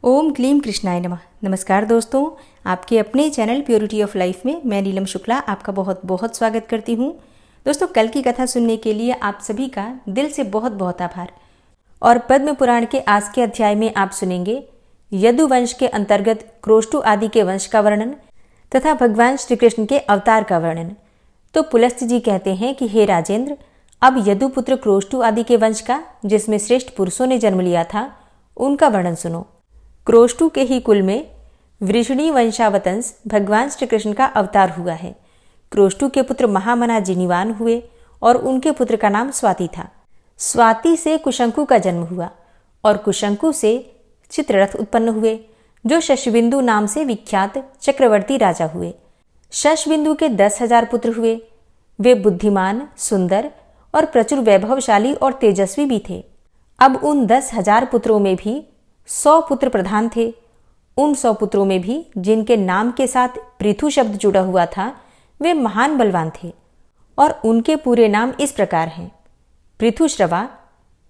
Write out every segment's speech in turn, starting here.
ओम क्लीम कृष्णाय नमः। नमस्कार दोस्तों, आपके अपने चैनल प्योरिटी ऑफ लाइफ में मैं नीलम शुक्ला आपका बहुत बहुत स्वागत करती हूँ। दोस्तों, कल की कथा सुनने के लिए आप सभी का दिल से बहुत बहुत आभार। और पद्म पुराण के आज के अध्याय में आप सुनेंगे यदु वंश के अंतर्गत क्रोष्टु आदि के वंश का वर्णन तथा भगवान श्री कृष्ण के अवतार का वर्णन। तो पुलस्त्य जी कहते हैं कि हे राजेंद्र, अब यदुपुत्र क्रोष्टु आदि के वंश का, जिसमें श्रेष्ठ पुरुषों ने जन्म लिया था, उनका वर्णन सुनो। क्रोष्टु के ही कुल में वृषणी वंशावतंस भगवान श्री कृष्ण का अवतार हुआ है। क्रोष्टु के पुत्र महामना जिनीवान हुए और उनके पुत्र का नाम स्वाति था। स्वाति से कुशंकु का जन्म हुआ और कुशंकु से चित्ररथ उत्पन्न हुए, जो शशबिंदु नाम से विख्यात चक्रवर्ती राजा हुए। शशबिंदु के 10,000 पुत्र हुए। वे बुद्धिमान, सुंदर और प्रचुर वैभवशाली और तेजस्वी भी थे। अब उन 10,000 पुत्रों में भी 100 पुत्र प्रधान थे। उन 100 पुत्रों में भी जिनके नाम के साथ पृथु शब्द जुड़ा हुआ था, वे महान बलवान थे और उनके पूरे नाम इस प्रकार हैं: पृथुश्रवा,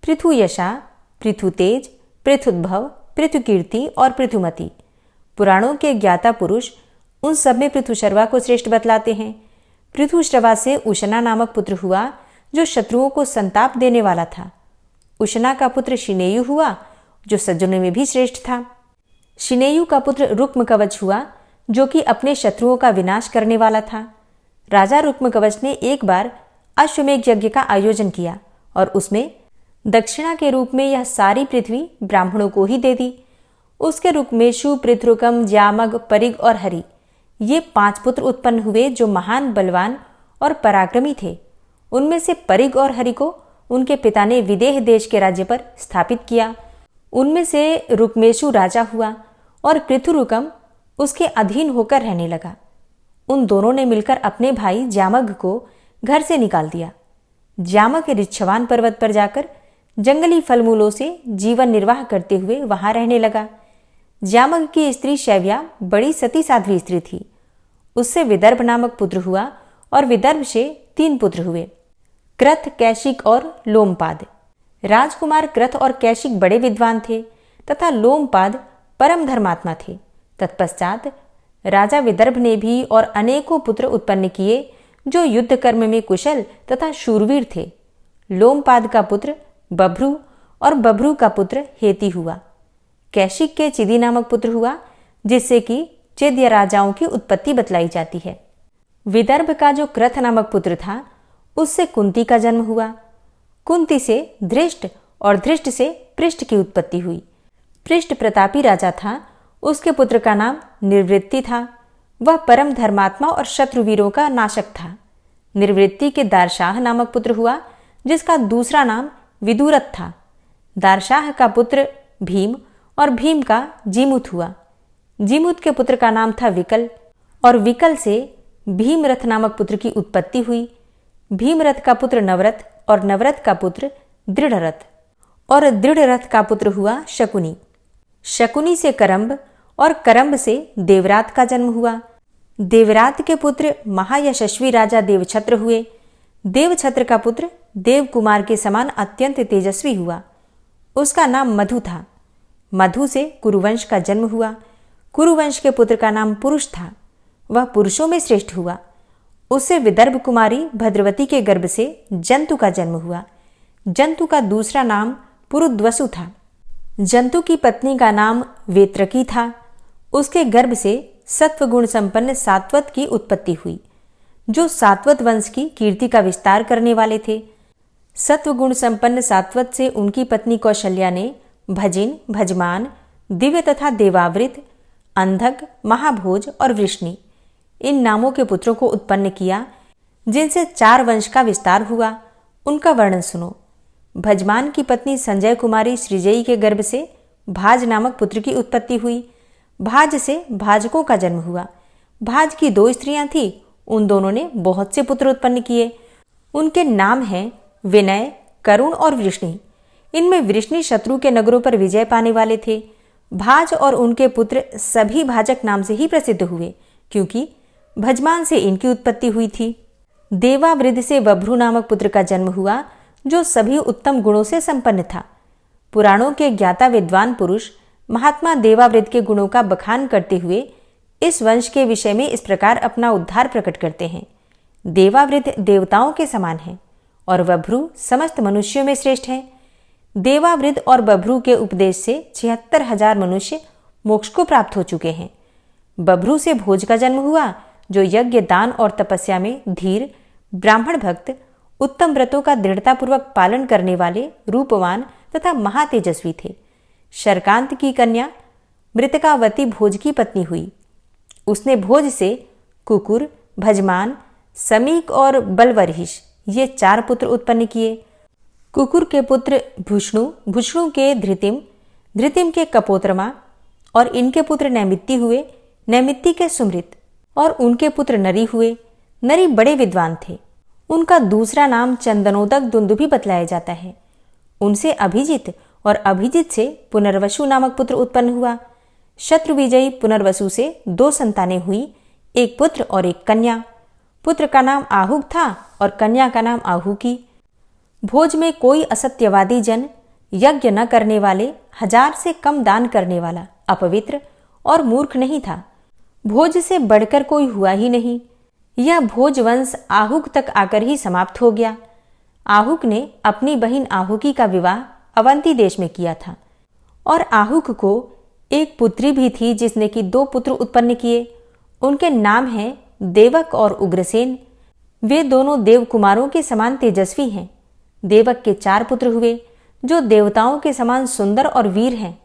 पृथुयशा, पृथुतेज, पृथुद्भव, पृथुकीर्ति और पृथुमति। पुराणों के ज्ञाता पुरुष उन सब में पृथुशर्वा को श्रेष्ठ बतलाते हैं। पृथुश्रवा से उशना नामक पुत्र हुआ, जो शत्रुओं को संताप देने वाला था। उशना का पुत्र शिनेयु हुआ, जो सज्जनों में भी श्रेष्ठ था। शिनेयु का पुत्र रुक्मकवच हुआ, जो कि अपने शत्रुओं का विनाश करने वाला था। राजा रुक्मकवच ने एक बार अश्वमेघ यज्ञ का आयोजन किया और उसमें दक्षिणा के रूप में यह सारी पृथ्वी ब्राह्मणों को ही दे दी। उसके रुक्मेशु, पृथ्रुकम, ज्यामग, परिग और हरि, ये 5 पुत्र उत्पन्न हुए, जो महान बलवान और पराक्रमी थे। उनमें से परिग और हरि को उनके पिता ने विदेह देश के राज्य पर स्थापित किया। उनमें से रुक्मेशु राजा हुआ और पृथुरुकम उसके अधीन होकर रहने लगा। उन दोनों ने मिलकर अपने भाई ज्यामग को घर से निकाल दिया। ज्यामग रिच्छवान पर्वत पर जाकर जंगली फलमूलों से जीवन निर्वाह करते हुए वहां रहने लगा। ज्यामग की स्त्री शैव्या बड़ी सती साध्वी स्त्री थी। उससे विदर्भ नामक पुत्र हुआ और विदर्भ से 3 पुत्र हुए: क्रथ, कैशिक और लोमपाद। राजकुमार क्रथ और कैशिक बड़े विद्वान थे तथा लोमपाद परम धर्मात्मा थे। तत्पश्चात राजा विदर्भ ने भी और अनेकों पुत्र उत्पन्न किए, जो युद्ध कर्म में कुशल तथा शूरवीर थे। लोमपाद का पुत्र बभ्रू और बभ्रू का पुत्र हेति हुआ। कैशिक के चिदी नामक पुत्र हुआ, जिससे कि चेद्य राजाओं की उत्पत्ति बतलाई जाती है। विदर्भ का जो क्रथ नामक पुत्र था, उससे कुंती का जन्म हुआ। कुंती से धृष्ट और धृष्ट से पृष्ठ की उत्पत्ति हुई। पृष्ठ प्रतापी राजा था। उसके पुत्र का नाम निर्वृत्ति था। वह परम धर्मात्मा और शत्रुवीरों का नाशक था। निर्वृत्ति के दारशाह नामक पुत्र हुआ, जिसका दूसरा नाम विदुरथ था। दारशाह का पुत्र भीम और भीम का जीमुत हुआ। जीमुत के पुत्र का नाम था विकल और विकल से भीमरथ नामक पुत्र की उत्पत्ति हुई। भीमरथ का पुत्र नवरथ और नवरथ का पुत्र दृढ़रथ और दृढ़रथ का पुत्र हुआ शकुनी। शकुनी से करम्ब और करम्ब से देवरात का जन्म हुआ। देवरात के पुत्र महायशस्वी राजा देवछत्र हुए। देवछत्र का पुत्र देवकुमार के समान अत्यंत तेजस्वी हुआ। उसका नाम मधु था। मधु से कुरुवंश का जन्म हुआ। कुरुवंश के पुत्र का नाम पुरुष था। वह पुरुषों में श्रेष्ठ हुआ। उससे विदर्भ कुमारी भद्रवती के गर्भ से जंतु का जन्म हुआ। जंतु का दूसरा नाम पुरुद्वसु था। जंतु की पत्नी का नाम वेत्रकी था। उसके गर्भ से सत्वगुण संपन्न सात्वत की उत्पत्ति हुई, जो सात्वत वंश की कीर्ति का विस्तार करने वाले थे। सत्वगुण संपन्न सात्वत से उनकी पत्नी कौशल्या ने भजिन, भजमान, दिव्य तथा देवावृत, अंधक, महाभोज और वृष्णि, इन नामों के पुत्रों को उत्पन्न किया, जिनसे 4 वंश का विस्तार हुआ। उनका वर्णन सुनो। भजमान की पत्नी संजय कुमारी श्रीजयी के गर्भ से भाज नामक पुत्र की उत्पत्ति हुई। भाज से भाजकों का जन्म हुआ। भाज की 2 स्त्रियां थीं। उन दोनों ने बहुत से पुत्र उत्पन्न किए। उनके नाम हैं विनय, करुण और वृष्णि। इनमें वृष्णि शत्रु के नगरों पर विजय पाने वाले थे। भाज और उनके पुत्र सभी भाजक नाम से ही प्रसिद्ध हुए, क्योंकि भजमान से इनकी उत्पत्ति हुई थी। देवावृद्ध से बभ्रू नामक पुत्र का जन्म हुआ, जो सभी उत्तम गुणों से संपन्न था। पुराणों के ज्ञाता विद्वान पुरुष महात्मा देवावृत के गुणों का बखान करते हुए इस वंश के विषय में इस प्रकार अपना उद्धार प्रकट करते हैं। देवावृत देवताओं के समान है और बभ्रू समस्त मनुष्यों में श्रेष्ठ है। देवावृत और बभ्रू के उपदेश से 76,000 मनुष्य मोक्ष को प्राप्त हो चुके हैं। बभ्रू से भोज का जन्म हुआ, जो यज्ञ, दान और तपस्या में धीर, ब्राह्मण भक्त, उत्तम व्रतों का दृढ़तापूर्वक पालन करने वाले, रूपवान तथा महातेजस्वी थे। शरकांत की कन्या मृतकावती भोज की पत्नी हुई। उसने भोज से कुकुर, भजमान, समीक और बलवरहिष ये 4 पुत्र उत्पन्न किए। कुकुर के पुत्र भुष्णु, भुष्णु के धृतिम, धृतिम के कपोत्रमा और इनके पुत्र नैमित्ति हुए। नैमित्ति के सुमृत और उनके पुत्र नरी हुए। नरी बड़े विद्वान थे। उनका दूसरा नाम चंदनोदक दुंदुभि बतलाया जाता है। उनसे अभिजित और अभिजित से पुनर्वसु नामक पुत्र उत्पन्न हुआ। शत्रु विजयी पुनर्वसु से 2 संतानें हुई, एक पुत्र और एक कन्या। पुत्र का नाम आहुक था और कन्या का नाम आहुकी। भोज में कोई असत्यवादी जन, यज्ञ न करने वाले, 1000 से कम दान करने वाला, अपवित्र और मूर्ख नहीं था। भोज से बढ़कर कोई हुआ ही नहीं। यह भोज वंश आहुक तक आकर ही समाप्त हो गया। आहुक ने अपनी बहन आहुकी का विवाह अवंती देश में किया था और आहुक को एक पुत्री भी थी, जिसने कि 2 पुत्र उत्पन्न किए। उनके नाम हैं देवक और उग्रसेन। वे दोनों देव कुमारों के समान तेजस्वी हैं। देवक के 4 पुत्र हुए, जो देवताओं के समान सुंदर और वीर हैं।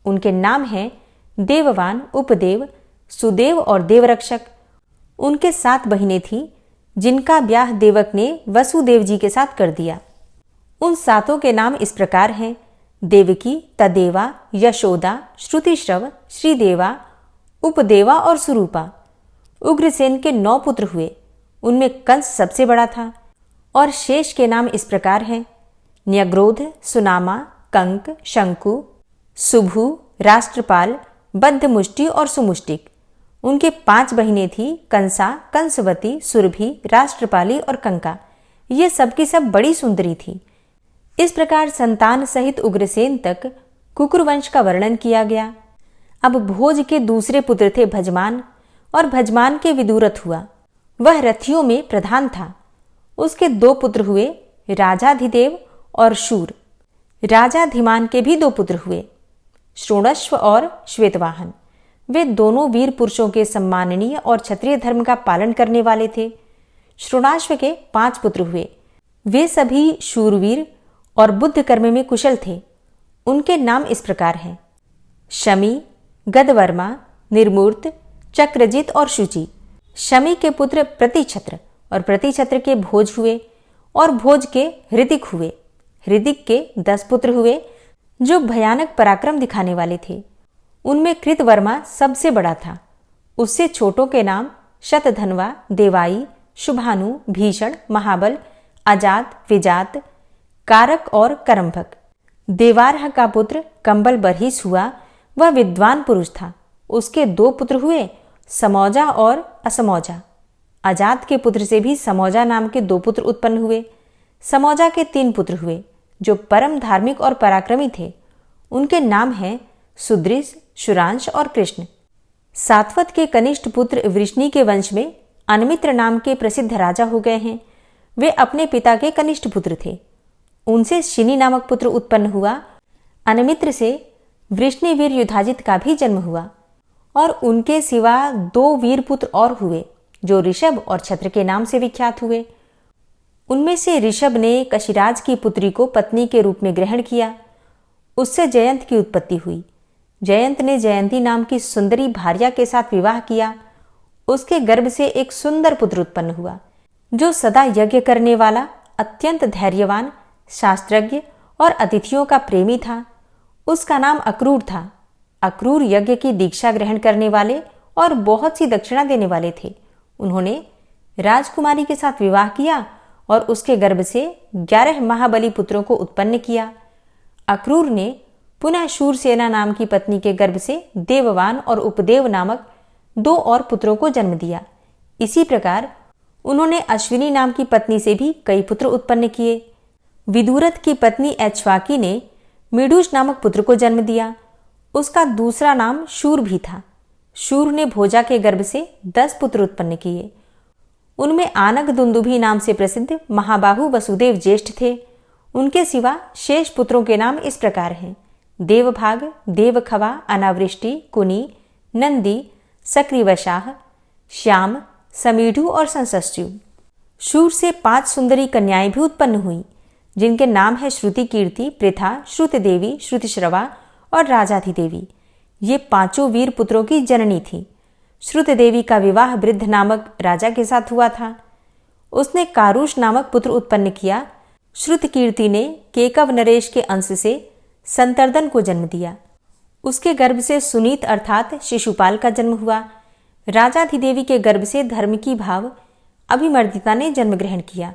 उनके नाम हैं देववान, उपदेव, सुदेव और देवरक्षक। उनके 7 बहिनें थीं, जिनका ब्याह देवक ने वसुदेव जी के साथ कर दिया। उन 7 के नाम इस प्रकार हैं: देवकी, तदेवा, यशोदा, श्रुतिश्रव, श्रीदेवा, उपदेवा और सुरूपा। उग्रसेन के 9 पुत्र हुए। उनमें कंस सबसे बड़ा था और शेष के नाम इस प्रकार हैं: न्यग्रोध, सुनामा, कंक, शंकु, सुभु, राष्ट्रपाल, बद्धमुष्टि और सुमुष्टिक। उनके 5 बहिनें थीं: कंसा, कंसवती, सुरभि, राष्ट्रपाली और कंका। ये सब की सब बड़ी सुंदरी थी। इस प्रकार संतान सहित उग्रसेन तक कुकुर वंश का वर्णन किया गया। अब भोज के दूसरे पुत्र थे भजमान, और भजमान के विदुरथ हुआ। वह रथियों में प्रधान था। उसके 2 पुत्र हुए, राजाधिदेव और शूर। राजाधिमान के भी 2 पुत्र हुए, श्रोणश्व और श्वेतवाहन। वे दोनों वीर पुरुषों के सम्माननीय और क्षत्रिय धर्म का पालन करने वाले थे। श्रोणाश्व के 5 पुत्र हुए। वे सभी शूरवीर और बुद्ध कर्म में कुशल थे। उनके नाम इस प्रकार हैं: शमी, गदवर्मा, निर्मूर्त, चक्रजित और शुचि। शमी के पुत्र प्रतिछत्र और प्रतिछत्र के भोज हुए और भोज के हृदिक हुए। हृदिक के 10 पुत्र हुए, जो भयानक पराक्रम दिखाने वाले थे। उनमें कृतवर्मा सबसे बड़ा था। उससे छोटों के नाम शतधन्वा, देवाई, शुभानु, भीषण, महाबल, अजात, विजात, कारक और करम्भक। देवारह का पुत्र कंबल बरहिस हुआ। वह विद्वान पुरुष था। उसके 2 पुत्र हुए, समौजा और असमौजा। अजात के पुत्र से भी समौजा नाम के 2 पुत्र उत्पन्न हुए। समौजा के 3 पुत्र हुए, जो परम धार्मिक और पराक्रमी थे। उनके नाम हैं सुदृश, शुरांश और कृष्ण। सात्वत के कनिष्ठ पुत्र वृष्णि के वंश में अनमित्र नाम के प्रसिद्ध राजा हो गए हैं। वे अपने पिता के कनिष्ठ पुत्र थे। उनसे शिनी नामक पुत्र उत्पन्न हुआ। अनमित्र से वृष्णिवीर युधाजित का भी जन्म हुआ और उनके सिवा 2 वीर पुत्र और हुए, जो ऋषभ और छत्र के नाम से विख्यात हुए। उनमें से ऋषभ ने कशिराज की पुत्री को पत्नी के रूप में ग्रहण किया। उससे जयंत की उत्पत्ति हुई। जयंत ने जयंती नाम की सुंदरी भार्या के साथ विवाह किया। उसके गर्भ से एक सुंदर पुत्र उत्पन्न हुआ, जो सदा यज्ञ करने वाला, अत्यंत धैर्यवान, शास्त्रज्ञ और अतिथियों का प्रेमी था। उसका नाम अक्रूर था। अक्रूर यज्ञ की दीक्षा ग्रहण करने वाले और बहुत सी दक्षिणा देने वाले थे। उन्होंने राजकुमारी के साथ विवाह किया और उसके गर्भ से 11 महाबली पुत्रों को उत्पन्न किया। अक्रूर ने पुनः शूरसेना नाम की पत्नी के गर्भ से देववान और उपदेव नामक 2 और पुत्रों को जन्म दिया। इसी प्रकार उन्होंने अश्विनी नाम की पत्नी से भी कई पुत्र उत्पन्न किए। विदुरथ की पत्नी ऐच्छवाकी ने मीडुष नामक पुत्र को जन्म दिया। उसका दूसरा नाम शूर भी था। शूर ने भोजा के गर्भ से 10 पुत्र उत्पन्न किए। उनमें आनक दुंदुभी नाम से प्रसिद्ध महाबाहु वसुदेव ज्येष्ठ थे। उनके सिवा शेष पुत्रों के नाम इस प्रकार हैं: देवभाग, देवखवा, अनावृष्टि, कुनी, नंदी, सक्रीवशाह, श्याम, समीढ़ु और संसस्यु। शूर से 5 सुंदरी कन्याएं भी उत्पन्न हुई, जिनके नाम है श्रुति कीर्ति, पृथा, श्रुत देवी, श्रुतिश्रवा और राजाधिदेवी। ये 5 वीर पुत्रों की जननी थी। श्रुत देवी का विवाह वृद्ध नामक राजा के साथ हुआ था। उसने कारुष नामक पुत्र उत्पन्न किया। श्रुत कीर्ति ने केकव नरेश के अंश से संतर्दन को जन्म दिया। उसके गर्भ से सुनीत अर्थात शिशुपाल का जन्म हुआ। राजाधिदेवी के गर्भ से धर्म की भाव अभिमर्दिता ने जन्म ग्रहण किया।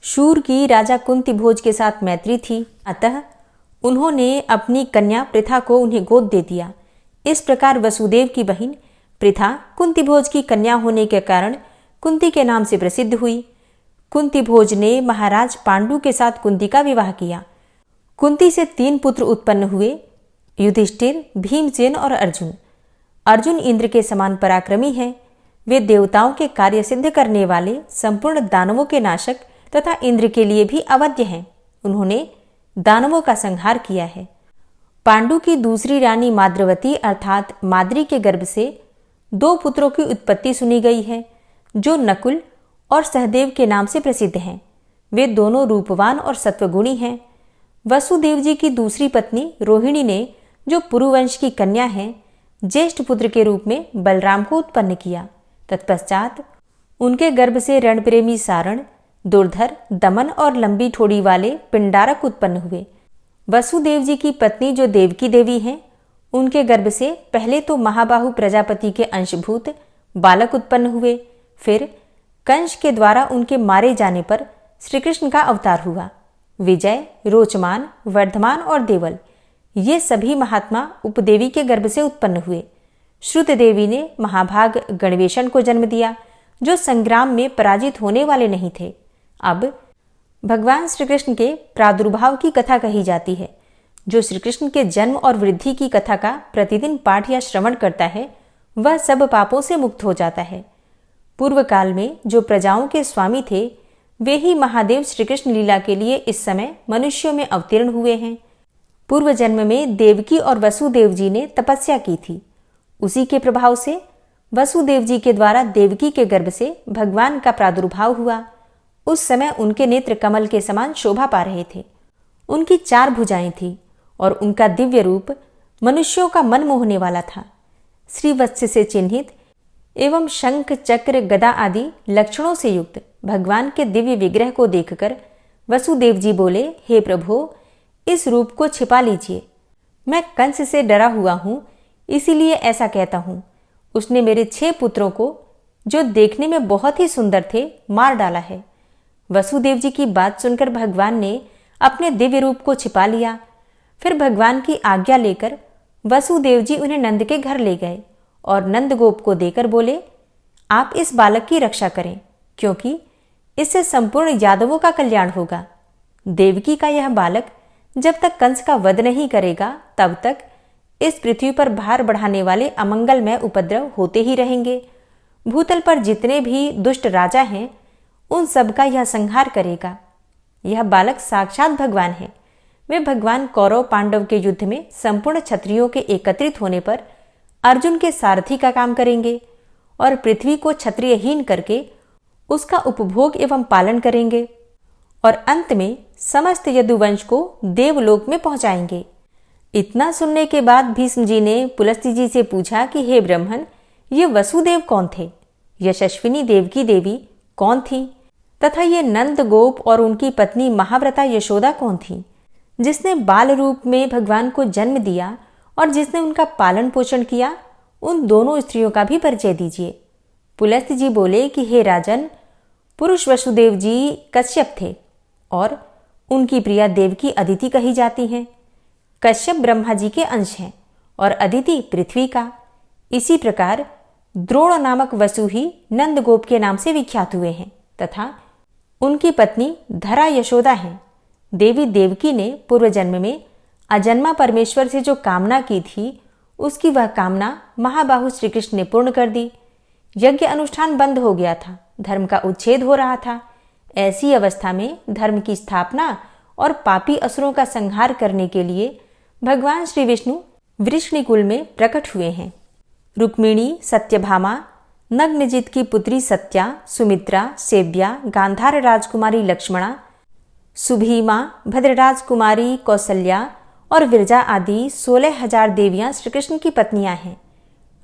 शूर की राजा कुंती भोज के साथ मैत्री थी, अतः उन्होंने अपनी कन्या पृथा को उन्हें गोद दे दिया। इस प्रकार वसुदेव की बहन पृथा कुंती भोज की कन्या होने के कारण कुंती के नाम से प्रसिद्ध हुई। कुंती भोज ने महाराज पांडु के साथ कुंती का विवाह किया। कुंती से 3 पुत्र उत्पन्न हुए: युधिष्ठिर, भीमसेन और अर्जुन। अर्जुन इंद्र के समान पराक्रमी हैं। वे देवताओं के कार्य सिद्ध करने वाले, संपूर्ण दानवों के नाशक तथा इंद्र के लिए भी अवध्य हैं। उन्होंने दानवों का संहार किया है। पांडु की दूसरी रानी माद्रवती अर्थात माद्री के गर्भ से 2 पुत्रों की उत्पत्ति सुनी गई है, जो नकुल और सहदेव के नाम से प्रसिद्ध हैं। वे दोनों रूपवान और सत्वगुणी हैं। वसुदेव जी की दूसरी पत्नी रोहिणी ने, जो पुरुवंश की कन्या है, ज्येष्ठ पुत्र के रूप में बलराम को उत्पन्न किया। तत्पश्चात उनके गर्भ से रणप्रेमी सारण, दुर्धर, दमन और लंबी ठोड़ी वाले पिंडारक उत्पन्न हुए। वसुदेव जी की पत्नी जो देवकी देवी हैं, उनके गर्भ से पहले तो महाबाहु प्रजापति के अंशभूत बालक उत्पन्न हुए। फिर कंस के द्वारा उनके मारे जाने पर श्री कृष्ण का अवतार हुआ। विजय, रोचमान, वर्धमान और देवल ये सभी महात्मा उपदेवी के गर्भ से उत्पन्न हुए। श्रुत देवी ने महाभाग गणवेशन को जन्म दिया, जो संग्राम में पराजित होने वाले नहीं थे। अब भगवान श्री कृष्ण के प्रादुर्भाव की कथा कही जाती है। जो श्री कृष्ण के जन्म और वृद्धि की कथा का प्रतिदिन पाठ या श्रवण करता है, वह सब पापों से मुक्त हो जाता है। पूर्व काल में जो प्रजाओं के स्वामी थे, वे ही महादेव श्री कृष्ण लीला के लिए इस समय मनुष्यों में अवतीर्ण हुए हैं। पूर्व जन्म में देवकी और वसुदेव जी ने तपस्या की थी। उसी के प्रभाव से वसुदेव जी के द्वारा देवकी के गर्भ से भगवान का प्रादुर्भाव हुआ। उस समय उनके नेत्र कमल के समान शोभा पा रहे थे। उनकी 4 भुजाएं थी और उनका दिव्य रूप मनुष्यों का मन मोहने वाला था। श्रीवत्स से चिन्हित एवं शंख, चक्र, गदा आदि लक्षणों से युक्त भगवान के दिव्य विग्रह को देखकर वसुदेव जी बोले, हे प्रभो, इस रूप को छिपा लीजिए। मैं कंस से डरा हुआ हूं, इसीलिए ऐसा कहता हूं। उसने मेरे 6 पुत्रों को, जो देखने में बहुत ही सुंदर थे, मार डाला है। वसुदेव जी की बात सुनकर भगवान ने अपने दिव्य रूप को छिपा लिया। फिर भगवान की आज्ञा लेकर वसुदेव जी उन्हें नंद के घर ले गए और नंदगोप को देकर बोले, आप इस बालक की रक्षा करें, क्योंकि इससे संपूर्ण यादवों का कल्याण होगा। देवकी का यह बालक जब तक कंस का वध नहीं करेगा, तब तक इस पृथ्वी पर भार बढ़ाने वाले अमंगलमय उपद्रव होते ही रहेंगे। भूतल पर जितने भी दुष्ट राजा हैं, उन सब का यह संहार करेगा। यह बालक साक्षात भगवान है। वे भगवान कौरव पांडव के युद्ध में संपूर्ण क्षत्रियों के एकत्रित होने पर अर्जुन के सारथी का काम करेंगे और पृथ्वी को क्षत्रियहीन करके उसका उपभोग एवं पालन करेंगे और अंत में समस्त यदुवंश को देवलोक में पहुंचाएंगे। इतना सुनने के बाद भीष्म जी ने पुलस्त्य जी से पूछा कि हे ब्राह्मण, ये वसुदेव कौन थे? यशस्विनी देवकी देवी कौन थी? तथा ये नंद गोप और उनकी पत्नी महाव्रता यशोदा कौन थी, जिसने बाल रूप में भगवान को जन्म दिया और जिसने उनका पालन पोषण किया? उन दोनों स्त्रियों का भी परिचय दीजिए। पुलस्त्य जी बोले कि हे राजन, पुरुष वसुदेव जी कश्यप थे और उनकी प्रिया देवकी अदिति कही जाती हैं। कश्यप ब्रह्मा जी के अंश हैं और अदिति पृथ्वी का। इसी प्रकार द्रोण नामक वसु ही नंदगोप के नाम से विख्यात हुए हैं तथा उनकी पत्नी धरा यशोदा हैं। देवी देवकी ने पूर्व जन्म में अजन्मा परमेश्वर से जो कामना की थी, उसकी वह कामना महाबाहु श्री कृष्ण ने पूर्ण कर दी। यज्ञ अनुष्ठान बंद हो गया था, धर्म का उच्छेद हो रहा था। ऐसी अवस्था में धर्म की स्थापना और पापी असुरों का संहार करने के लिए भगवान श्री विष्णु वृष्णिकुल में प्रकट हुए हैं। रुक्मिणी, सत्यभामा, नग्नजित की पुत्री सत्या, सुमित्रा, सेव्या, गांधार राजकुमारी लक्ष्मणा, सुभीमा, भद्रराज कुमारी कौसल्या और विरजा आदि 16,000 देवियां श्री कृष्ण की पत्नियां हैं।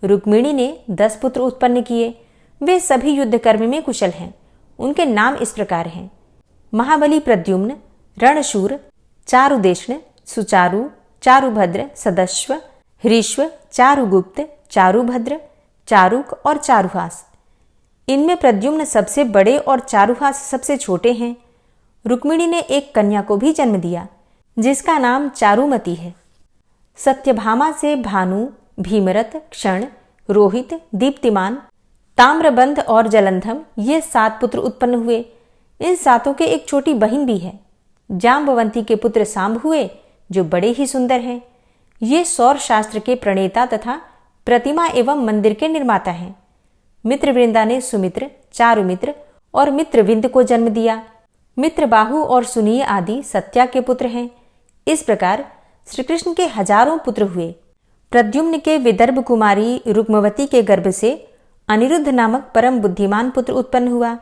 रुक्मिणी ने 10 पुत्र उत्पन्न किए। वे सभी युद्ध कर्म में कुशल हैं। उनके नाम इस प्रकार हैं: महाबली प्रद्युम्न, रणशूर, चारुदेष्ण, सुचारु, चारुभद्र, सदस्व, हरीश्व, चारुगुप्त, चारुभद्र, चारुक और चारुहास। इनमें प्रद्युम्न सबसे बड़े और चारुहास सबसे छोटे हैं। रुक्मिणी ने एक कन्या को भी जन्म दिया जिसका नाम चारुमती है। सत्यभामा से भानु, भीमरथ, क्षण, रोहित, दीप्तिमान, ताम्रबंध और जलंधम ये 7 पुत्र उत्पन्न हुए। इन 7 के एक छोटी बहन भी है। जाम्बवंती के पुत्र सांब हुए जो बड़े ही सुंदर हैं। ये सौर शास्त्र के प्रणेता तथा प्रतिमा एवं मंदिर के निर्माता हैं। मित्रवृंदा ने सुमित्र, चारुमित्र और मित्रविंद को जन्म दिया। मित्रबाहु और सुनीय आदि सत्या के पुत्र हैं। इस प्रकार श्री कृष्ण के हजारों पुत्र हुए। प्रद्युम्न के विदर्भ कुमारी रुक्मवती के गर्भ से अनिरुद्ध नामक परम बुद्धिमान पुत्र उत्पन्न हुआ।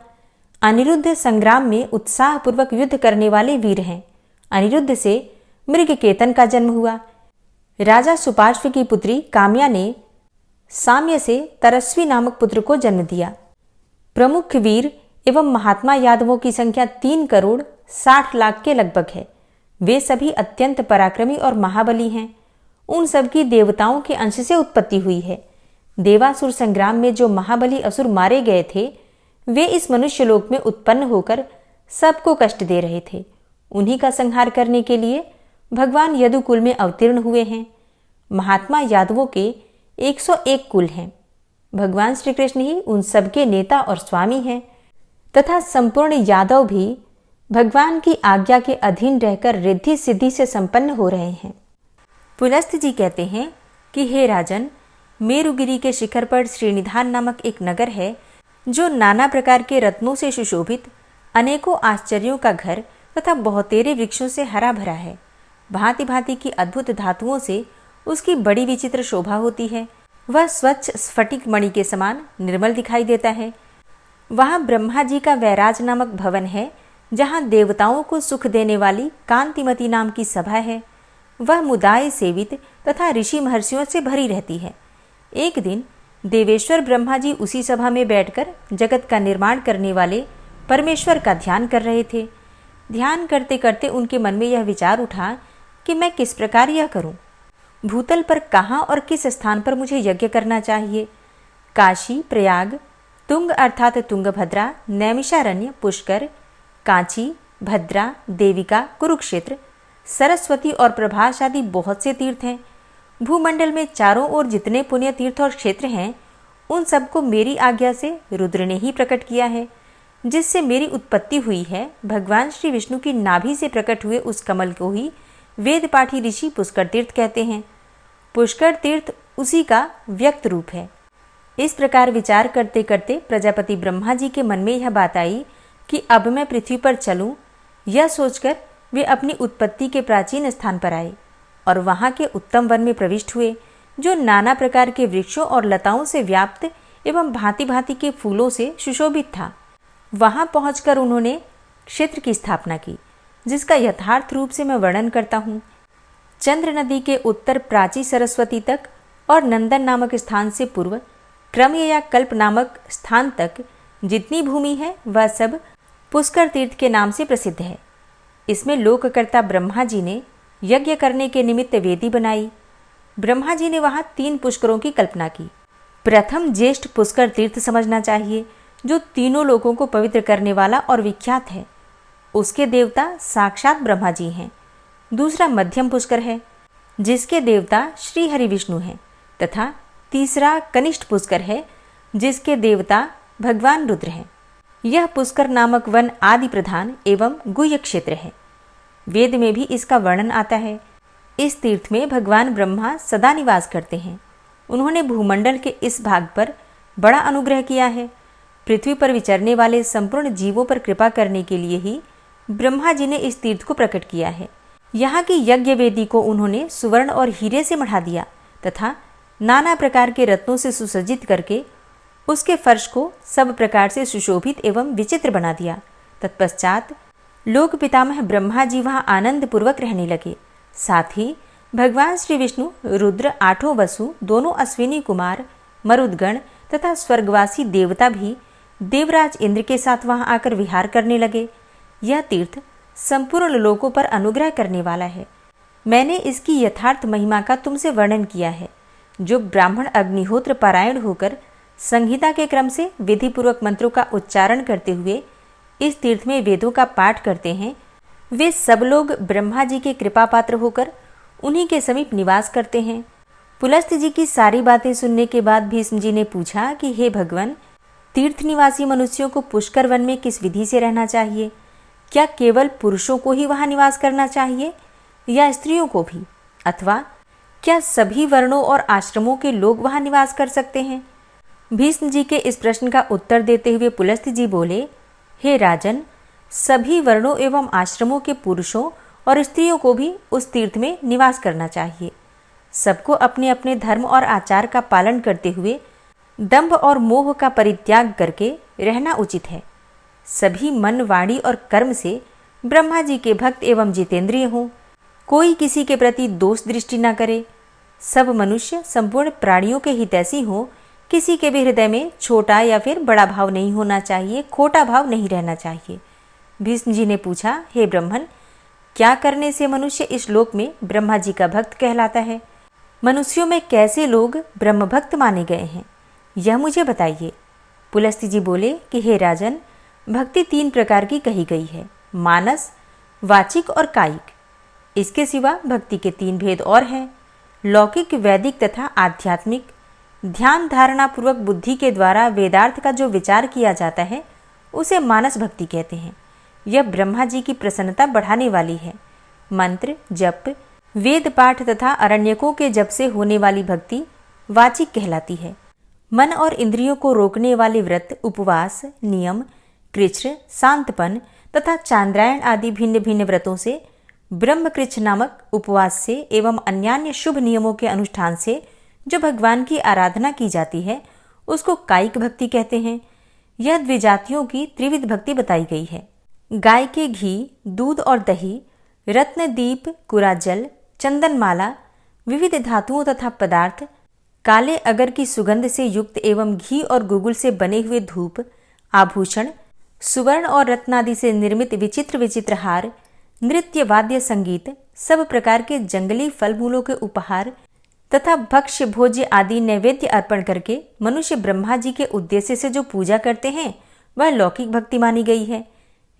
अनिरुद्ध संग्राम में उत्साहपूर्वक युद्ध करने वाले वीर हैं। अनिरुद्ध से मृगकेतन का जन्म हुआ। राजा सुपार्श्व की पुत्री काम्या ने साम्य से तरस्वी नामक पुत्र को जन्म दिया। प्रमुख वीर एवं महात्मा यादवों की संख्या 3,60,00,000 के लगभग है। वे सभी अत्यंत पराक्रमी और महाबली हैं। उन सबकी देवताओं के अंश से उत्पत्ति हुई है। देवासुर संग्राम में जो महाबली असुर मारे गए थे वे इस मनुष्यलोक में उत्पन्न होकर सबको कष्ट दे रहे थे। उन्हीं का संहार करने के लिए भगवान यदुकुल में अवतीर्ण हुए हैं। महात्मा यादवों के 101 कुल हैं। भगवान श्री कृष्ण ही उन सबके नेता और स्वामी हैं तथा संपूर्ण यादव भी भगवान की आज्ञा के अधीन रहकर रिद्धि सिद्धि से संपन्न हो रहे हैं। पुलस्त्य जी कहते हैं कि हे राजन, मेरुगिरी के शिखर पर श्रीनिधान नामक एक नगर है जो नाना प्रकार के रत्नों से सुशोभित, अनेकों आश्चर्यों का घर तथा बहुतेरे वृक्षों से हरा भरा है। भांति भांति की अद्भुत धातुओं से उसकी बड़ी विचित्र शोभा होती है। वह स्वच्छ स्फटिक मणि के समान निर्मल दिखाई देता है। वहाँ ब्रह्मा जी का वैराज नामक भवन है जहाँ देवताओं को सुख देने वाली कांतिमती नाम की सभा है। वह मुदाय सेवित तथा ऋषि महर्षियों से भरी रहती है। एक दिन देवेश्वर ब्रह्मा जी उसी सभा में बैठकर जगत का निर्माण करने वाले परमेश्वर का ध्यान कर रहे थे। ध्यान करते करते उनके मन में यह विचार उठा कि मैं किस प्रकार यह करूं। भूतल पर कहाँ और किस स्थान पर मुझे यज्ञ करना चाहिए। काशी, प्रयाग, तुंग अर्थात तुंगभद्रा, नैमिषारण्य, पुष्कर, कांची, भद्रा, देविका, कुरुक्षेत्र, सरस्वती और प्रभास आदि बहुत से तीर्थ हैं। भूमंडल में चारों ओर जितने पुण्य तीर्थ और क्षेत्र हैं उन सबको मेरी आज्ञा से रुद्र ने ही प्रकट किया है। जिससे मेरी उत्पत्ति हुई है, भगवान श्री विष्णु की नाभि से प्रकट हुए उस कमल को ही वेद पाठी ऋषि पुष्कर तीर्थ कहते हैं। पुष्कर तीर्थ उसी का व्यक्त रूप है। इस प्रकार विचार करते करते प्रजापति ब्रह्मा जी के मन में यह बात आई कि अब मैं पृथ्वी पर चलूं। यह सोचकर वे अपनी उत्पत्ति के प्राचीन स्थान पर आए और वहां के उत्तम वन में प्रविष्ट हुए जो नाना प्रकार के वृक्षों और लताओं से व्याप्त एवं भांति भांति के फूलों से सुशोभित था। वहां पहुंचकर उन्होंने क्षेत्र की स्थापना की जिसका यथार्थ रूप से मैं वर्णन करता हूँ। चंद्र नदी के उत्तर प्राची सरस्वती तक और नंदन नामक स्थान से पूर्व क्रम या कल्प नामक स्थान तक जितनी भूमि है वह सब पुष्कर तीर्थ के नाम से प्रसिद्ध है। इसमें लोककर्ता ब्रह्मा जी ने यज्ञ करने के निमित्त वेदी बनाई। ब्रह्मा जी ने वहां 3 पुष्करों की कल्पना की। प्रथम ज्येष्ठ पुष्कर तीर्थ समझना चाहिए जो तीनों लोगों को पवित्र करने वाला और विख्यात है। उसके देवता साक्षात ब्रह्मा जी हैं। दूसरा मध्यम पुष्कर है जिसके देवता श्री हरि विष्णु हैं तथा तीसरा कनिष्ठ पुष्कर है जिसके देवता भगवान रुद्र हैं। यह पुष्कर नामक वन आदि प्रधान एवं गुह्य क्षेत्र है। वेद में भी इसका वर्णन आता है। इस तीर्थ में भगवान ब्रह्मा सदा निवास करते हैं। उन्होंने भूमंडल के इस भाग पर बड़ा अनुग्रह किया है। पृथ्वी पर विचरने वाले संपूर्ण जीवों पर कृपा करने के लिए ही ब्रह्मा जी ने इस तीर्थ को प्रकट किया है। यहाँ की यज्ञ वेदी को उन्होंने सुवर्ण और हीरे से मढ़ा दिया तथा नाना प्रकार के रत्नों से सुसज्जित करके उसके फर्श को सब प्रकार से सुशोभित एवं विचित्र बना दिया। तत्पश्चात लोक पितामह ब्रह्मा जी वहाँ आनंद पूर्वक रहने लगे। साथ ही भगवान श्री विष्णु, रुद्र, आठों वसु, दोनों अश्विनी कुमार, मरुदगण तथा स्वर्गवासी देवता भी देवराज इंद्र के साथ वहां आकर विहार करने लगे। यह तीर्थ संपूर्ण लोकों पर अनुग्रह करने वाला है। मैंने इसकी यथार्थ महिमा का तुमसे वर्णन किया है। जो ब्राह्मण अग्निहोत्र पारायण होकर संहिता के क्रम से विधिपूर्वक मंत्रों का उच्चारण करते हुए इस तीर्थ में वेदों का पाठ करते हैं, वे सब लोग ब्रह्मा जी के कृपा पात्र होकर उन्हीं के समीप निवास करते हैं। पुलस्त्य जी की सारी बातें सुनने के बाद भीष्म जी ने पूछा कि हे भगवान, तीर्थ निवासी मनुष्यों को पुष्कर वन में किस विधि से रहना चाहिए? क्या केवल पुरुषों को ही वहां निवास करना चाहिए या स्त्रियों को भी, अथवा क्या सभी वर्णों और आश्रमों के लोग वहां निवास कर सकते हैं? भीष्म जी के इस प्रश्न का उत्तर देते हुए पुलस्त्य जी बोले, हे राजन, सभी वर्णों एवं आश्रमों के पुरुषों और स्त्रियों को भी उस तीर्थ में निवास करना चाहिए। सबको अपने अपने धर्म और आचार का पालन करते हुए दंभ और मोह का परित्याग करके रहना उचित है। सभी मन, वाणी और कर्म से ब्रह्मा जी के भक्त एवं जितेंद्रिय हों। कोई किसी के प्रति दोष दृष्टि न करे। सब मनुष्य संपूर्ण प्राणियों के हितैषी हों। किसी के भी हृदय में छोटा या फिर बड़ा भाव नहीं होना चाहिए, खोटा भाव नहीं रहना चाहिए। भीष्म जी ने पूछा, हे ब्राह्मण, क्या करने से मनुष्य इस लोक में ब्रह्मा जी का भक्त कहलाता है? मनुष्यों में कैसे लोग ब्रह्म भक्त माने गए हैं, यह मुझे बताइए। पुलस्त्य जी बोले कि हे राजन, भक्ति 3 प्रकार की कही गई है, मानस, वाचिक और कायिक। इसके सिवा भक्ति के 3 भेद और हैं, लौकिक, वैदिक तथा आध्यात्मिक। ध्यान धारणा पूर्वक बुद्धि के द्वारा वेदार्थ का जो विचार किया जाता है उसे मानस भक्ति कहते हैं। यह ब्रह्मा जी की प्रसन्नता बढ़ाने वाली है। मंत्र, जप, वेद पाठ तथा अरण्यकों के जप से होने वाली भक्ति वाचिक कहलाती है। मन और इंद्रियों को रोकने वाले व्रत, उपवास, नियम, कृच्छ, शांतपन तथा चांद्रायण आदि भिन्न भिन्न व्रतों से, ब्रह्मकृच्छ नामक उपवास से एवं अन्यान्य शुभ नियमों के अनुष्ठान से जो भगवान की आराधना की जाती है उसको कायिक भक्ति कहते हैं। यह द्विजातियों की त्रिविध भक्ति बताई गई है। गाय के घी, दूध और दही, रत्न दीप, कुराजल, चंदनमाला, विविध धातुओं तथा पदार्थ, काले अगर की सुगंध से युक्त एवं घी और गुगुल से बने हुए धूप, आभूषण, सुवर्ण और रत्नादि से निर्मित विचित्र विचित्र हार, नृत्य, वाद्य, संगीत, सब प्रकार के जंगली फल मूलों के उपहार तथा भक्ष्य भोज्य आदि नैवेद्य अर्पण करके मनुष्य ब्रह्मा जी के उद्देश्य से जो पूजा करते हैं वह लौकिक भक्ति मानी गई है।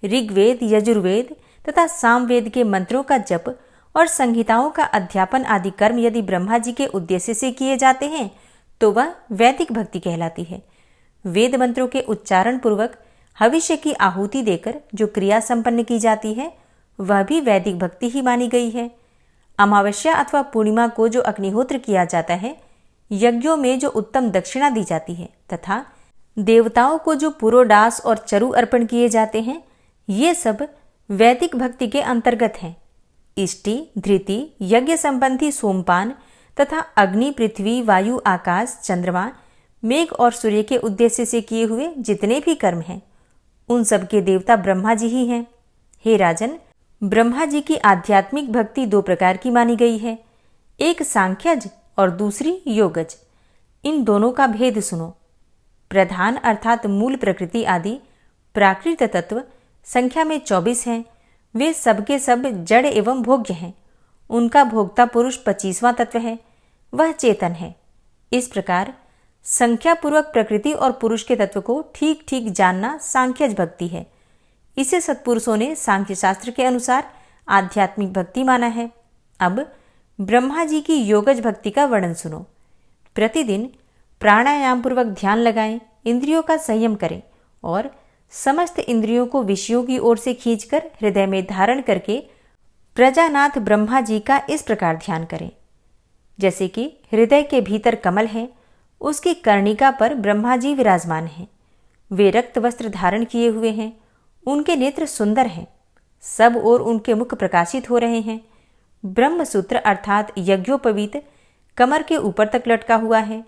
ऋग्वेद, यजुर्वेद तथा सामवेद के मंत्रों का जप और संहिताओं का अध्यापन आदि कर्म यदि ब्रह्मा जी के उद्देश्य से किए जाते हैं तो वह वैदिक भक्ति कहलाती है। वेद मंत्रों के उच्चारण पूर्वक हविष्य की आहुति देकर जो क्रिया संपन्न की जाती है वह भी वैदिक भक्ति ही मानी गई है। अमावस्या अथवा पूर्णिमा को जो अग्निहोत्र किया जाता है, यज्ञों में जो उत्तम दक्षिणा दी जाती है तथा देवताओं को जो पुरोडास और चरु अर्पण किए जाते हैं, ये सब वैदिक भक्ति के अंतर्गत हैं। इष्टि, धृति, यज्ञ संबंधी सोमपान तथा अग्नि, पृथ्वी, वायु, आकाश, चंद्रमा, मेघ और सूर्य के उद्देश्य से किए हुए जितने भी कर्म हैं उन सब के देवता ब्रह्मा जी ही हैं। हे राजन, ब्रह्मा जी की आध्यात्मिक भक्ति 2 प्रकार की मानी गई है, एक सांख्यज और दूसरी योगज। इन दोनों का भेद सुनो। प्रधान अर्थात मूल प्रकृति आदि प्राकृत तत्व संख्या में 24 हैं। वे सबके सब जड़ एवं भोग्य हैं। उनका भोक्ता पुरुष 25वां तत्व है, वह चेतन है। इस प्रकार संख्या पूर्वक प्रकृति और पुरुष के तत्व को ठीक ठीक जानना सांख्यज भक्ति है। इसे सत्पुरुषों ने सांख्य शास्त्र के अनुसार आध्यात्मिक भक्ति माना है। अब ब्रह्मा जी की योगज भक्ति का वर्णन सुनो। प्रतिदिन प्राणायाम पूर्वक ध्यान लगाएं, इंद्रियों का संयम करें और समस्त इंद्रियों को विषयों की ओर से खींचकर हृदय में धारण करके प्रजानाथ ब्रह्मा जी का इस प्रकार ध्यान करें। जैसे कि हृदय के भीतर कमल है, उसकी कर्णिका पर ब्रह्मा जी विराजमान हैं। वे रक्त वस्त्र धारण किए हुए हैं, उनके नेत्र सुंदर हैं, सब ओर उनके मुख प्रकाशित हो रहे हैं। ब्रह्मसूत्र अर्थात यज्ञोपवीत कमर के ऊपर तक लटका हुआ है।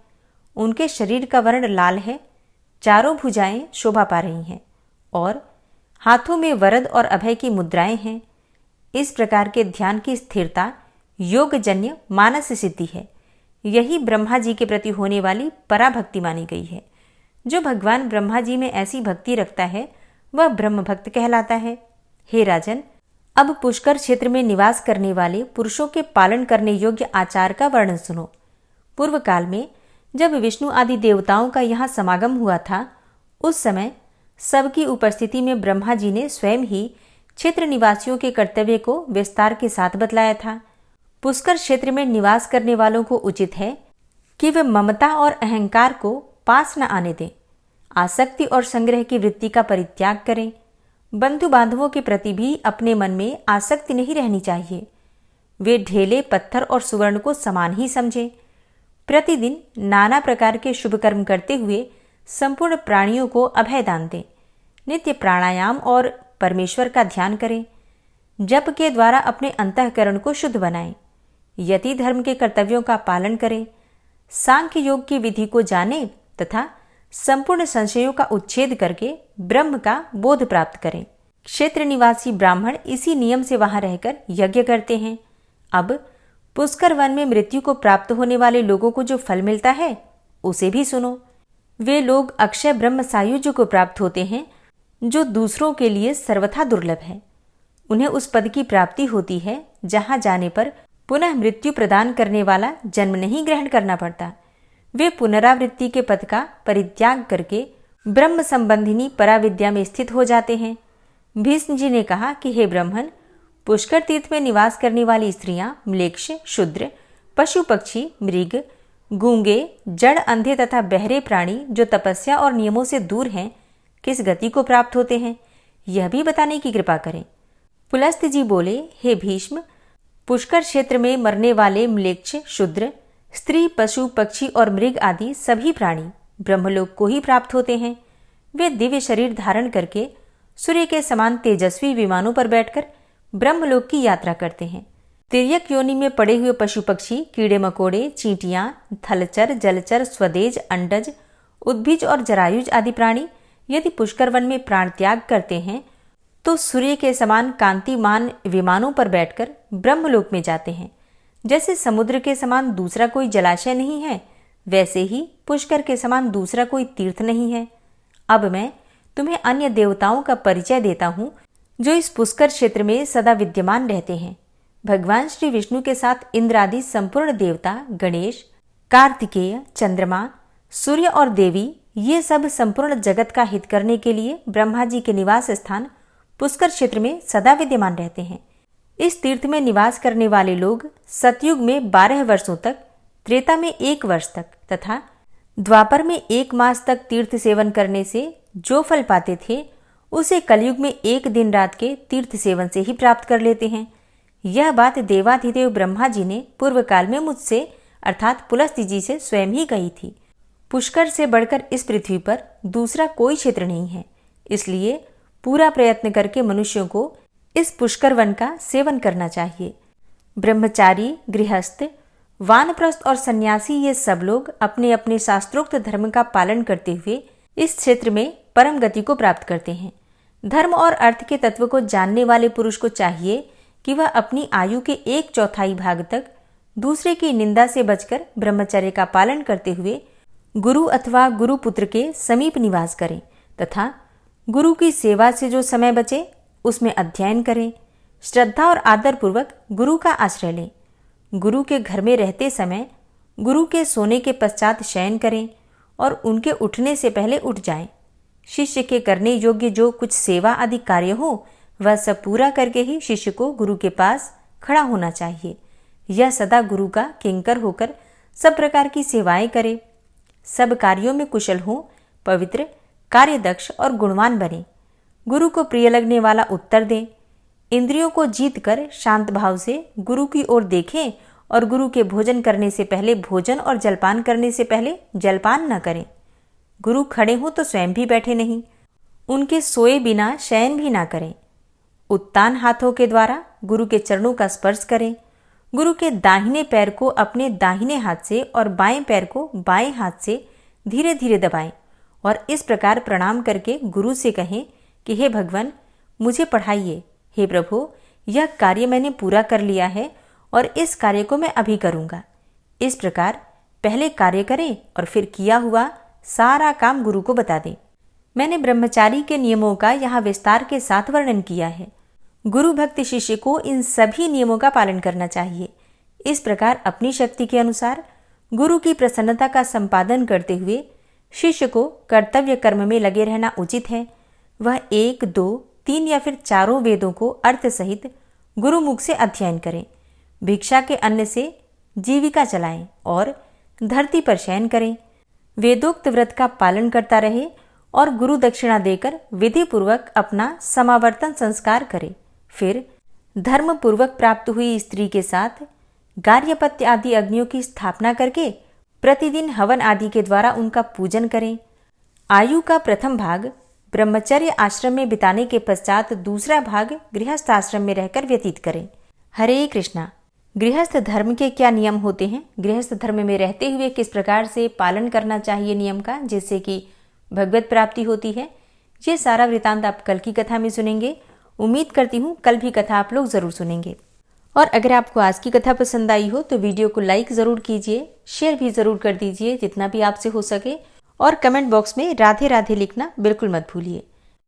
उनके शरीर का वर्ण लाल है, चारों भुजाएं शोभा पा रही हैं और हाथों में वरद और अभय की मुद्राएं हैं। इस प्रकार के ध्यान की स्थिरता योगजन्य मानस सिद्धि है। यही ब्रह्मा जी के प्रति होने वाली पराभक्ति मानी गई है। जो भगवान ब्रह्मा जी में ऐसी भक्ति रखता है वह ब्रह्म भक्त कहलाता है। हे राजन, अब पुष्कर क्षेत्र में निवास करने वाले पुरुषों के पालन करने योग्य आचार का वर्णन सुनो। पूर्व काल में जब विष्णु आदि देवताओं का यहाँ समागम हुआ था, उस समय सबकी उपस्थिति में ब्रह्मा जी ने स्वयं ही क्षेत्र निवासियों के कर्तव्य को विस्तार के साथ बतलाया था। पुष्कर क्षेत्र में निवास करने वालों को उचित है कि वे ममता और अहंकार को पास न आने दें, आसक्ति और संग्रह की वृत्ति का परित्याग करें। बंधु बांधवों के प्रति भी अपने मन में आसक्ति नहीं रहनी चाहिए। वे ढेले, पत्थर और सुवर्ण को समान ही समझें। प्रतिदिन नाना प्रकार के शुभ कर्म करते हुए संपूर्ण प्राणियों को अभय दान दें। नित्य प्राणायाम और परमेश्वर का ध्यान करें। जप के द्वारा अपने अंतःकरण को शुद्ध बनाएं। यति धर्म के कर्तव्यों का पालन करें। सांख्य योग की विधि को जानें तथा संपूर्ण संशयों का उच्छेद करके ब्रह्म का बोध प्राप्त करें। क्षेत्र निवासी ब्राह्मण इसी नियम से वहां रहकर यज्ञ करते हैं। अब पुष्कर वन में मृत्यु को प्राप्त होने वाले लोगों को जो फल मिलता है उसे भी सुनो। वे लोग अक्षय ब्रह्म सायुज्य को प्राप्त होते हैं, जो दूसरों के लिए सर्वथा दुर्लभ है। उन्हें उस पद की प्राप्ति होती है जहां जाने पर पुनः मृत्यु प्रदान करने वाला जन्म नहीं ग्रहण करना पड़ता। वे पुनरावृत्ति के पद का परित्याग करके ब्रह्म संबंधिनी पराविद्या में स्थित हो जाते हैं। भीष्म जी ने कहा कि हे ब्राह्मण, पुष्कर तीर्थ में निवास करने वाली स्त्रियां, म्लेच्छ, शूद्र, पशु पक्षी, मृग, गूंगे, जड़, अंधे तथा बहरे प्राणी जो तपस्या और नियमों से दूर हैं, किस गति को प्राप्त होते हैं, यह भी बताने की कृपा करें। पुलस्त्य जी बोले, हे भीष्म, पुष्कर क्षेत्र में मरने वाले म्लेच्छ, शूद्र, स्त्री, पशु, पक्षी और मृग आदि सभी प्राणी ब्रह्मलोक को ही प्राप्त होते हैं। वे दिव्य शरीर धारण करके सूर्य के समान तेजस्वी विमानों पर बैठकर ब्रह्मलोक की यात्रा करते हैं। तिर्यक योनि में पड़े हुए पशु पक्षी, कीड़े मकोड़े, चींटियां, थलचर, जलचर, स्वदेज, अंडज, उद्भिज और जरायुज आदि प्राणी यदि पुष्कर वन में प्राण त्याग करते हैं तो सूर्य के समान कांतिमान विमानों पर बैठकर ब्रह्मलोक में जाते हैं। जैसे समुद्र के समान दूसरा कोई जलाशय नहीं है, वैसे ही पुष्कर के समान दूसरा कोई तीर्थ नहीं है। अब मैं तुम्हें अन्य देवताओं का परिचय देता हूँ जो इस पुष्कर क्षेत्र में सदा विद्यमान रहते हैं। भगवान श्री विष्णु के साथ इंद्र आदि संपूर्ण देवता, गणेश, कार्तिकेय, चंद्रमा, सूर्य और देवी, ये सब संपूर्ण जगत का हित करने के लिए ब्रह्मा जी के निवास स्थान पुष्कर क्षेत्र में सदा विद्यमान रहते हैं। इस तीर्थ में निवास करने वाले लोग सतयुग में 12 वर्षों तक, त्रेता में 1 वर्ष तक तथा द्वापर में 1 मास तक तीर्थ सेवन करने से जो फल पाते थे उसे कलयुग में 1 दिन रात के तीर्थ सेवन से ही प्राप्त कर लेते हैं। यह बात देवाधिदेव ब्रह्मा जी ने पूर्व काल में मुझसे अर्थात पुलस्त्य जी से स्वयं ही कही थी। पुष्कर से बढ़कर इस पृथ्वी पर दूसरा कोई क्षेत्र नहीं है, इसलिए पूरा प्रयत्न करके मनुष्यों को इस पुष्कर वन का सेवन करना चाहिए। ब्रह्मचारी, गृहस्थ, वानप्रस्थ और सन्यासी ये सब लोग अपने अपने शास्त्रोक्त धर्म का पालन करते हुए इस क्षेत्र में परम गति को प्राप्त करते हैं। धर्म और अर्थ के तत्व को जानने वाले पुरुष को चाहिए कि वह अपनी आयु के 1/4 भाग तक दूसरे की निंदा से बचकर ब्रह्मचर्य का पालन करते हुए गुरु अथवा गुरुपुत्र के समीप निवास करें तथा गुरु की सेवा से जो समय बचे उसमें अध्ययन करें। श्रद्धा और आदर पूर्वक गुरु का आश्रय लें। गुरु के घर में रहते समय गुरु के सोने के पश्चात शयन करें और उनके उठने से पहले उठ जाएं। शिष्य के करने योग्य जो कुछ सेवा आदि कार्य हो वह सब पूरा करके ही शिष्य को गुरु के पास खड़ा होना चाहिए। यह सदा गुरु का किंकर होकर सब प्रकार की सेवाएं करे, सब कार्यों में कुशल हो, पवित्र, कार्यदक्ष और गुणवान बने, गुरु को प्रिय लगने वाला उत्तर दें, इंद्रियों को जीत कर शांत भाव से गुरु की ओर देखें और गुरु के भोजन करने से पहले भोजन और जलपान करने से पहले जलपान न करें। गुरु खड़े हों तो स्वयं भी बैठे नहीं, उनके सोए बिना शयन भी ना करें। उत्तान हाथों के द्वारा गुरु के चरणों का स्पर्श करें। गुरु के दाहिने पैर को अपने दाहिने हाथ से और बाएं पैर को बाएं हाथ से धीरे धीरे दबाएं और इस प्रकार प्रणाम करके गुरु से कहें कि हे भगवान, मुझे पढ़ाइए। हे प्रभु, यह कार्य मैंने पूरा कर लिया है और इस कार्य को मैं अभी करूंगा। इस प्रकार पहले कार्य करें और फिर किया हुआ सारा काम गुरु को बता दें। मैंने ब्रह्मचारी के नियमों का यहाँ विस्तार के साथ वर्णन किया है। गुरु भक्त शिष्य को इन सभी नियमों का पालन करना चाहिए। इस प्रकार अपनी शक्ति के अनुसार गुरु की प्रसन्नता का संपादन करते हुए शिष्य को कर्तव्य कर्म में लगे रहना उचित है। वह 1, 2, 3 या फिर चारों वेदों को अर्थ सहित गुरुमुख से अध्ययन करें, भिक्षा के अन्न से जीविका चलाएं और धरती पर शयन करें। वेदोक्त व्रत का पालन करता रहे और गुरु दक्षिणा देकर विधि पूर्वक अपना समावर्तन संस्कार करे। फिर धर्म पूर्वक प्राप्त हुई स्त्री के साथ गार्हपत्य आदि अग्नियों की स्थापना करके प्रतिदिन हवन आदि के द्वारा उनका पूजन करें। आयु का प्रथम भाग ब्रह्मचर्य आश्रम में बिताने के पश्चात दूसरा भाग गृहस्थ आश्रम में रहकर व्यतीत करें। हरे कृष्णा। गृहस्थ धर्म के क्या नियम होते हैं, गृहस्थ धर्म में रहते हुए किस प्रकार से पालन करना चाहिए नियम का, जिससे कि भगवत प्राप्ति होती है, ये सारा वृतांत आप कल की कथा में सुनेंगे। उम्मीद करती हूँ कल भी कथा आप लोग जरूर सुनेंगे। और अगर आपको आज की कथा पसंद आई हो तो वीडियो को लाइक ज़रूर कीजिए, शेयर भी ज़रूर कर दीजिए जितना भी आपसे हो सके, और कमेंट बॉक्स में राधे राधे लिखना बिल्कुल मत भूलिए।